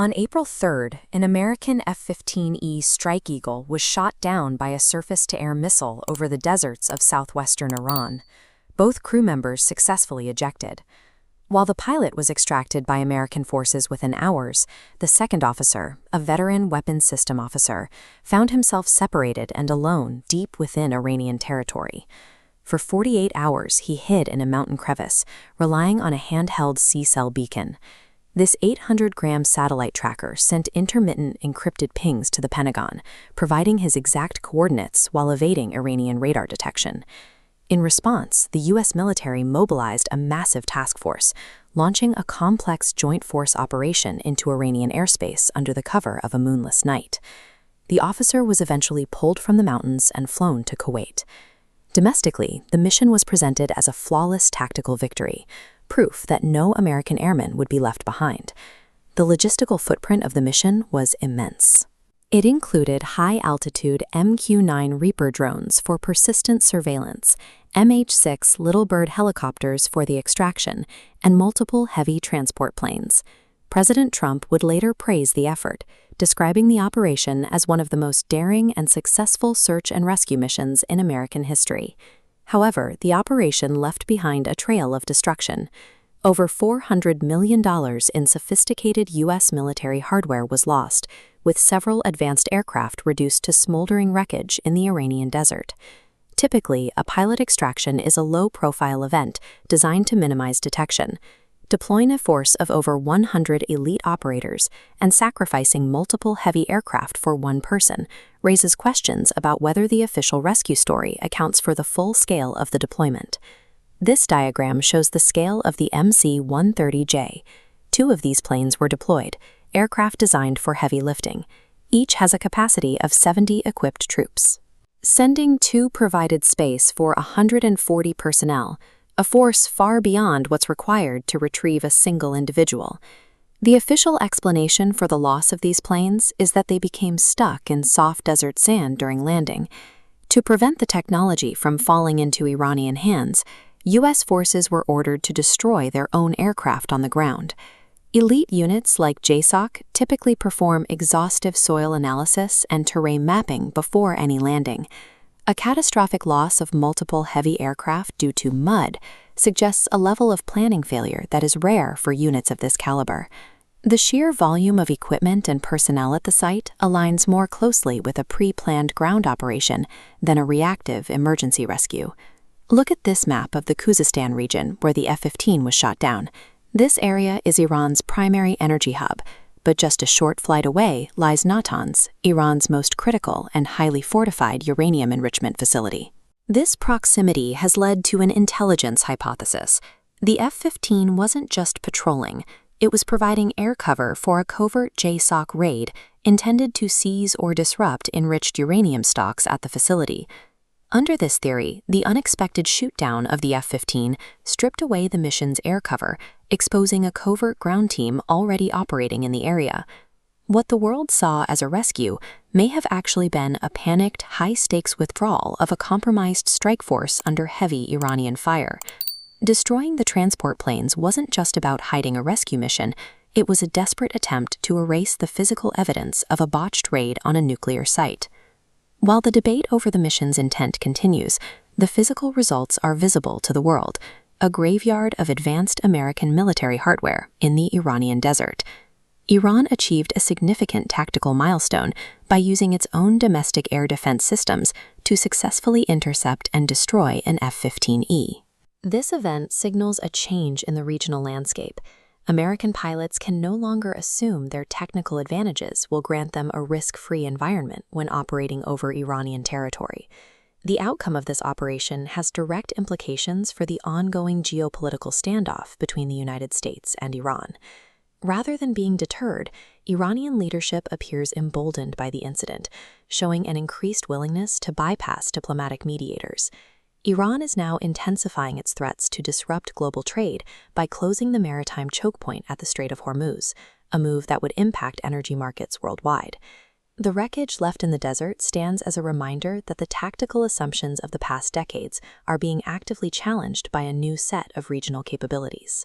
On April 3rd, an American F-15E Strike Eagle was shot down by a surface-to-air missile over the deserts of southwestern Iran. Both crew members successfully ejected. While the pilot was extracted by American forces within hours, the second officer, a veteran weapons system officer, found himself separated and alone deep within Iranian territory. For 48 hours, he hid in a mountain crevice, relying on a handheld C-cell beacon. This 800-gram satellite tracker sent intermittent encrypted pings to the Pentagon, providing his exact coordinates while evading Iranian radar detection. In response, the U.S. military mobilized a massive task force, launching a complex joint force operation into Iranian airspace under the cover of a moonless night. The officer was eventually pulled from the mountains and flown to Kuwait. Domestically, the mission was presented as a flawless tactical victory, proof that no American airman would be left behind. The logistical footprint of the mission was immense. It included high-altitude MQ-9 Reaper drones for persistent surveillance, MH-6 Little Bird helicopters for the extraction, and multiple heavy transport planes. President Trump would later praise the effort, describing the operation as one of the most daring and successful search and rescue missions in American history. However, the operation left behind a trail of destruction. Over $400 million in sophisticated U.S. military hardware was lost, with several advanced aircraft reduced to smoldering wreckage in the Iranian desert. Typically, a pilot extraction is a low-profile event designed to minimize detection. Deploying a force of over 100 elite operators and sacrificing multiple heavy aircraft for one person raises questions about whether the official rescue story accounts for the full scale of the deployment. This diagram shows the scale of the MC-130J. Two of these planes were deployed, aircraft designed for heavy lifting. Each has a capacity of 70 equipped troops. Sending two provided space for 140 personnel, a force far beyond what's required to retrieve a single individual. The official explanation for the loss of these planes is that they became stuck in soft desert sand during landing. To prevent the technology from falling into Iranian hands, U.S. forces were ordered to destroy their own aircraft on the ground. Elite units like JSOC typically perform exhaustive soil analysis and terrain mapping before any landing. A catastrophic loss of multiple heavy aircraft due to mud suggests a level of planning failure that is rare for units of this caliber. The sheer volume of equipment and personnel at the site aligns more closely with a pre-planned ground operation than a reactive emergency rescue. Look at this map of the Khuzestan region where the F-15 was shot down. This area is Iran's primary energy hub, but just a short flight away lies Natanz, Iran's most critical and highly fortified uranium enrichment facility. This proximity has led to an intelligence hypothesis. The F-15 wasn't just patrolling, it was providing air cover for a covert JSOC raid intended to seize or disrupt enriched uranium stocks at the facility. Under this theory, the unexpected shoot-down of the F-15 stripped away the mission's air cover, exposing a covert ground team already operating in the area. What the world saw as a rescue may have actually been a panicked, high-stakes withdrawal of a compromised strike force under heavy Iranian fire. Destroying the transport planes wasn't just about hiding a rescue mission, it was a desperate attempt to erase the physical evidence of a botched raid on a nuclear site. While the debate over the mission's intent continues, the physical results are visible to the world, a graveyard of advanced American military hardware in the Iranian desert. Iran achieved a significant tactical milestone by using its own domestic air defense systems to successfully intercept and destroy an F-15E. This event signals a change in the regional landscape. American pilots can no longer assume their technical advantages will grant them a risk-free environment when operating over Iranian territory. The outcome of this operation has direct implications for the ongoing geopolitical standoff between the United States and Iran. Rather than being deterred, Iranian leadership appears emboldened by the incident, showing an increased willingness to bypass diplomatic mediators. Iran is now intensifying its threats to disrupt global trade by closing the maritime choke point at the Strait of Hormuz, a move that would impact energy markets worldwide. The wreckage left in the desert stands as a reminder that the tactical assumptions of the past decades are being actively challenged by a new set of regional capabilities.